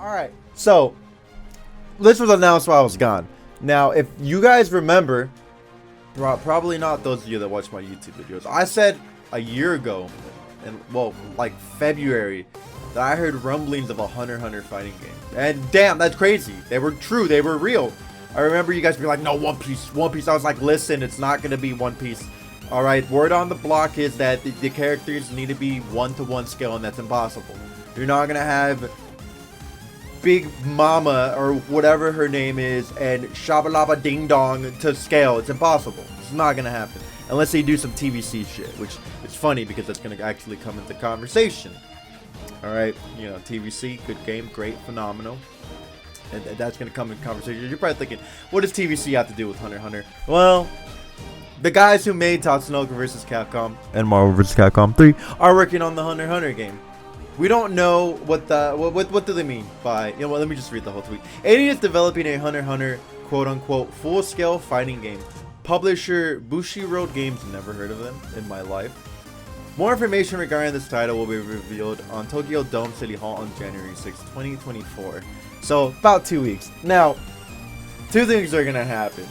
Alright, so this was announced while I was gone. Now, if you guys remember, probably not those of you that watch my YouTube videos, I said a year ago, and well, like February, that I heard rumblings of a Hunter x Hunter fighting game. And damn, that's crazy. They were true, they were real. I remember you guys being like, no, One Piece. I was like, listen, it's not going to be One Piece. Alright, word on the block is that the characters need to be 1-to-1 scale, and that's impossible. You're not going to have Big Mama, or whatever her name is, and Shabalaba Ding Dong to scale. It's impossible. It's not going to happen. Unless they do some TVC shit, which is funny because that's going to actually come into conversation. Alright, you know, TVC, good game, great, phenomenal. And that's going to come in conversation. You're probably thinking, what does TVC have to do with Hunter x Hunter? Well, the guys who made Tatsunoko vs. Capcom and Marvel vs. Capcom 3 are working on the Hunter x Hunter game. We don't know what do they mean by, you know what, let me just read the whole tweet. 80 is developing a Hunter x Hunter quote-unquote full-scale fighting game. Publisher Bushiroad Games, never heard of them in my life. More information regarding this title will be revealed on Tokyo Dome City Hall on January 6, 2024. So, about 2 weeks. Now, two things are going to happen.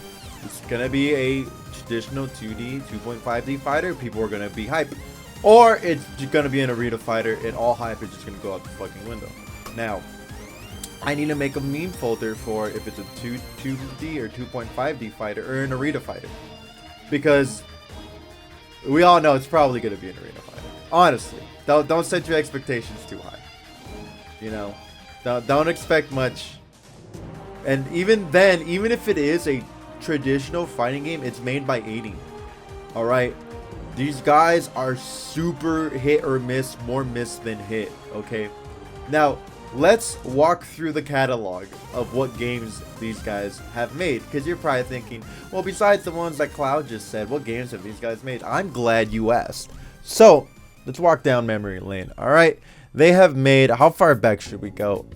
It's going to be a traditional 2D, 2.5D fighter. People are going to be hyped. Or it's going to be an arena fighter, and all hype is just going to go out the fucking window. Now, I need to make a meme folder for if it's a 2D or 2.5D fighter or an arena fighter. Because we all know it's probably going to be an arena fighter. Honestly, don't set your expectations too high. You know, don't expect much. And even then, even if it is a traditional fighting game, it's made by 80. Alright? These guys are super hit or miss, more miss than hit, okay? Now, let's walk through the catalog of what games these guys have made. Because you're probably thinking, well, besides the ones that Cloud just said, what games have these guys made? I'm glad you asked. So, let's walk down memory lane, alright? They have made, how far back should we go?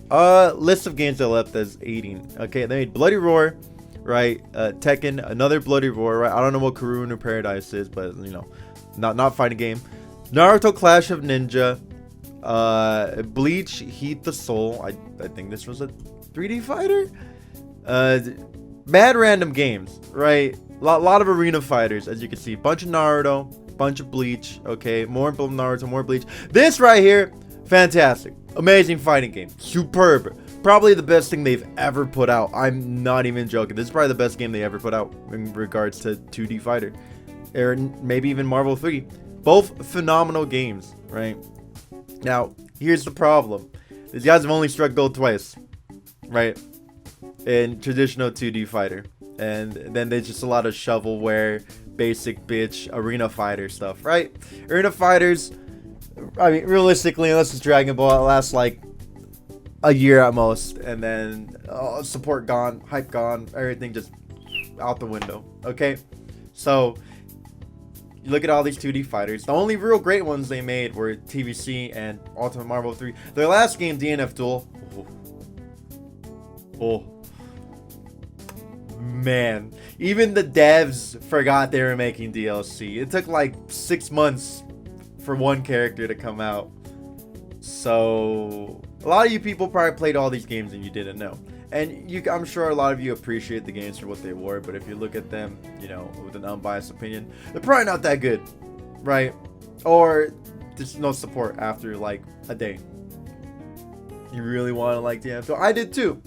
List of games that left as 18. Okay, they made Bloody Roar, right? Tekken, another Bloody Roar, right? I don't know what Karunu Paradise is, but, you know, not fighting game. Naruto Clash of Ninja, Bleach Heat the Soul. I think this was a 3D fighter. Mad random games, right? Lot of arena fighters, as you can see. Bunch of Naruto, bunch of Bleach. Okay, more Naruto, more Bleach. This right here, fantastic, amazing fighting game, superb. Probably the best thing they've ever put out. I'm not even joking. This is probably the best game they ever put out in regards to 2D fighter. Or maybe even Marvel 3. Both phenomenal games, right? Now, here's the problem. These guys have only struck gold twice, right? In traditional 2D fighter. And then there's just a lot of shovelware, basic bitch, arena fighter stuff, right? Arena fighters, I mean, realistically, unless it's Dragon Ball, it lasts like a year at most. And then support gone, hype gone, everything just out the window, okay? So, you look at all these 2D fighters. The only real great ones they made were TVC and Ultimate Marvel 3. Their last game, DNF Duel. Oh. Man. Even the devs forgot they were making DLC. It took like 6 months for one character to come out. So, a lot of you people probably played all these games and you didn't know. And I'm sure a lot of you appreciate the games for what they were, but if you look at them, you know, with an unbiased opinion, they're probably not that good, right? Or there's no support after like a day. You really want to like DNF Duel? I did too.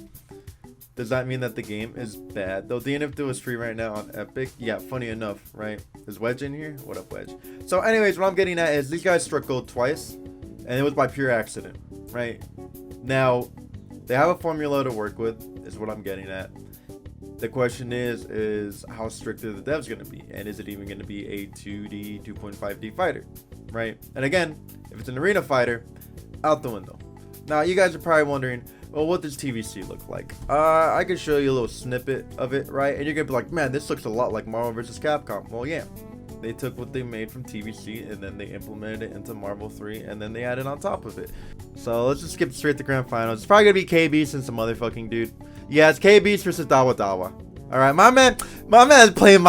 Does that mean that the game is bad? Though DNF Duel is free right now on Epic. Yeah, funny enough, right? Is Wedge in here? What up, Wedge? So anyways, what I'm getting at is these guys struck gold twice, and it was by pure accident, right? Now, they have a formula to work with, is what I'm getting at. The question is how strict are the devs going to be? And is it even going to be a 2D, 2.5D fighter? Right? And again, if it's an arena fighter, out the window. Now, you guys are probably wondering, well, what does TVC look like? I can show you a little snippet of it, right? And you're going to be like, man, this looks a lot like Marvel vs. Capcom. Well, yeah. They took what they made from TVC and then they implemented it into Marvel 3 and then they added on top of it. So let's just skip straight to grand finals. It's probably gonna be KB since some motherfucking dude. Yeah, it's KB versus Dawa Dawa. Alright, my man is playing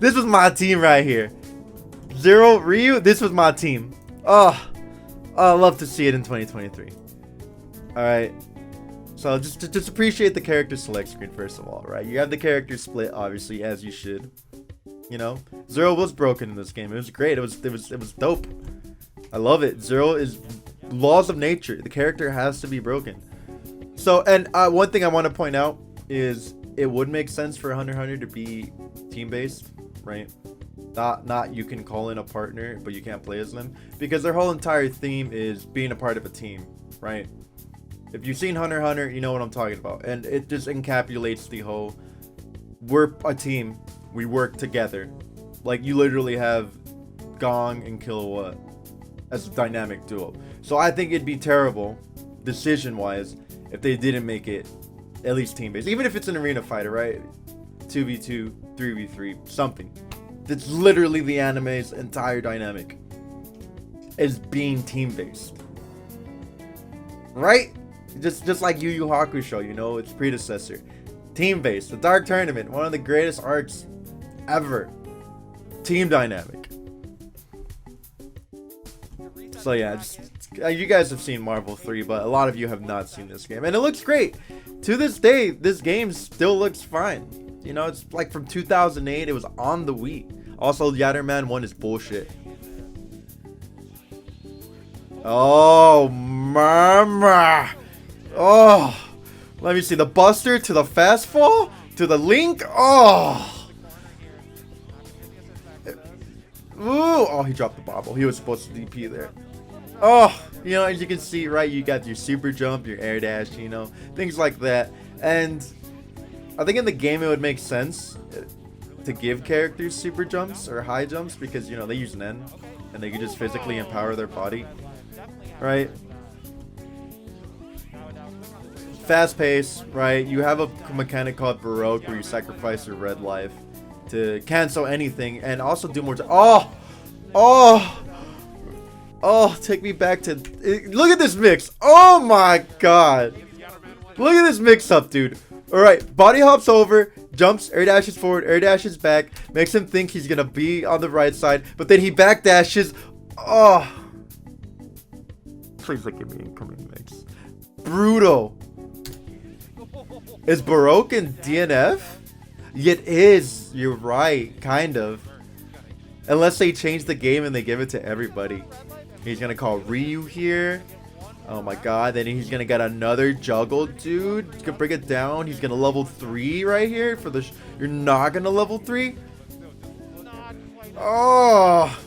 this was my team right here. Zero Ryu, this was my team. Oh, I love to see it in 2023. Alright. So just appreciate the character select screen first of all, right? You have the character split, obviously, as you should. You know, Zero was broken in this game. It was great. It was dope. I love it. Zero is laws of nature. The character has to be broken. So, and one thing I want to point out is it would make sense for Hunter x Hunter to be team based, right? Not you can call in a partner, but you can't play as them, because their whole entire theme is being a part of a team, right? If you've seen Hunter x Hunter, you know what I'm talking about, and it just encapsulates the whole we're a team, we work together. Like you literally have Gong and Killua as a dynamic duo. So I think it'd be terrible, decision wise, if they didn't make it at least team based, even if it's an arena fighter, right? 2v2, 3v3, something. That's literally the anime's entire dynamic is being team based, right? Just like Yu Yu Hakusho, you know, its predecessor, team based. The Dark Tournament, one of the greatest arcs ever, team dynamic. So yeah, you guys have seen Marvel 3, but a lot of you have not seen this game, and it looks great. To this day, this game still looks fine. You know, it's like from 2008. It was on the Wii. Also, Yatterman 1 is bullshit. Oh, mama. Oh, let me see. The Buster to the Fast Fall to the Link. Oh. Ooh. Oh, he dropped the bobble. He was supposed to DP there. Oh, you know, as you can see, right, you got your super jump, your air dash, you know, things like that. And I think in the game it would make sense to give characters super jumps or high jumps, because, you know, they use Nen and they can just physically empower their body, right? Fast pace, right? You have a mechanic called Baroque where you sacrifice your red life to cancel anything and also do more. Oh, take me back to... Look at this mix. Oh my god. Look at this mix up, dude. Alright, body hops over, jumps, air dashes forward, air dashes back, makes him think he's gonna be on the right side, but then he back dashes. Oh. Please look at me incoming mix. Brutal. Is Baroque in DNF? It is. You're right, kind of. Unless they change the game and they give it to everybody. He's gonna call Ryu here. Oh my god, then he's gonna get another juggle, dude. He's gonna bring it down. He's gonna level 3 right here for the... You're not gonna level 3? Oh.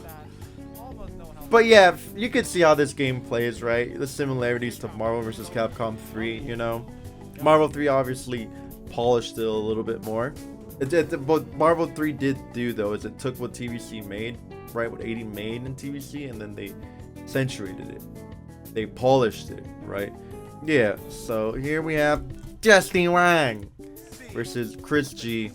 But yeah, you can see how this game plays, right? The similarities to Marvel vs. Capcom 3, you know? Marvel 3 obviously polished it a little bit more. What Marvel 3 did do, though, is it took what TVC made, right? What 80 made in TVC, and then they accentuated it. They polished it, right? Yeah, so here we have Justin Wang versus Chris G.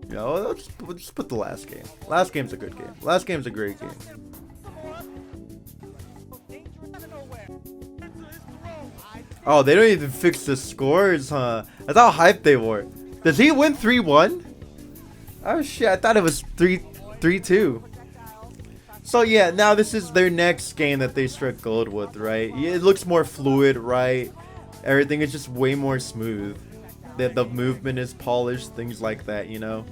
You know, let's just put the last game. Last game's a good game. Last game's a great game. Oh, they don't even fix the scores, huh? That's how hyped they were. Does he win 3-1? Oh shit, I thought it was 3-2. So yeah, now this is their next game that they struck gold with, right? It looks more fluid, right? Everything is just way more smooth. The movement is polished, things like that, you know?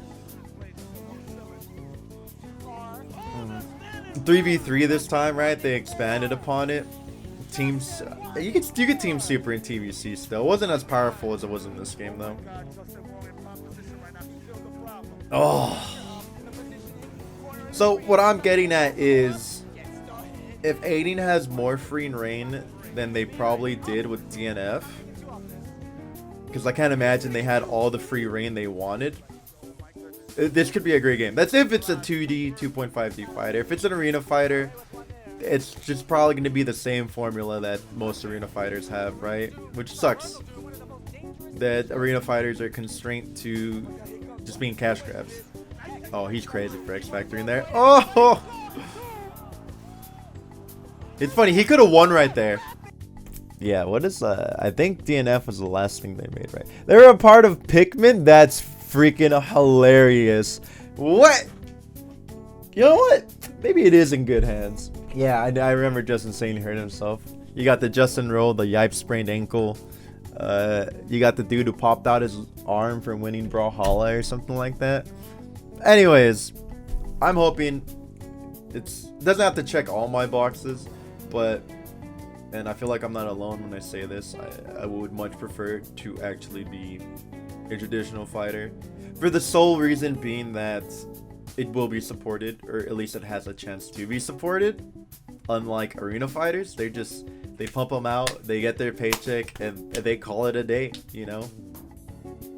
3v3 this time, right? They expanded upon it. Teams, you could team super in TVC still. It wasn't as powerful as it was in this game, though. Oh. So what I'm getting at is, if Aiden has more free reign than they probably did with DNF, because I can't imagine they had all the free reign they wanted, this could be a great game. That's if it's a 2D, 2.5D fighter. If it's an arena fighter, it's just probably going to be the same formula that most arena fighters have, right? Which sucks. That arena fighters are constrained to just being cash grabs. Oh, he's crazy for X Factor in there. Oh! It's funny, he could have won right there. Yeah, what is I think DNF was the last thing they made, right? They were a part of Pikmin? That's freaking hilarious. What? You know what? Maybe it is in good hands. Yeah, I remember Justin saying he hurt himself. You got the Justin Roll, the Yipe sprained ankle. You got the dude who popped out his arm from winning Brawlhalla or something like that. Anyways, I'm hoping it doesn't have to check all my boxes, but, and I feel like I'm not alone when I say this, I would much prefer to actually be a traditional fighter, for the sole reason being that it will be supported, or at least it has a chance to be supported. Unlike arena fighters, they pump them out, they get their paycheck, and they call it a day, you know?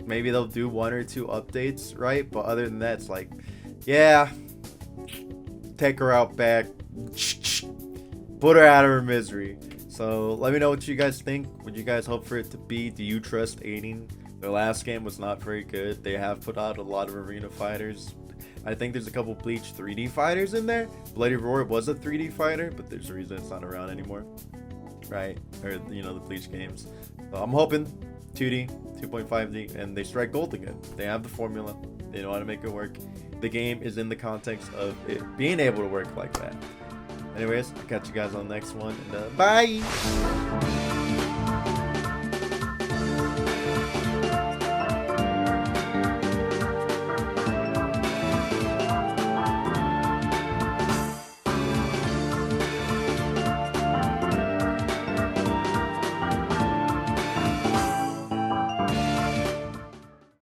Maybe they'll do 1 or 2 updates, right? But other than that, it's like, yeah, take her out back, put her out of her misery. So let me know what you guys think. Would you guys hope for it to be? Do you trust aiding? Their last game was not very good. They have put out a lot of arena fighters. I think there's a couple Bleach 3D fighters in there. Bloody Roar was a 3D fighter, but there's a reason it's not around anymore, right? Or, you know, the Bleach games. So I'm hoping 2D, 2.5D, and they strike gold again. They have the formula. They know how to make it work. The game is in the context of it being able to work like that. Anyways, I'll catch you guys on the next one, and bye!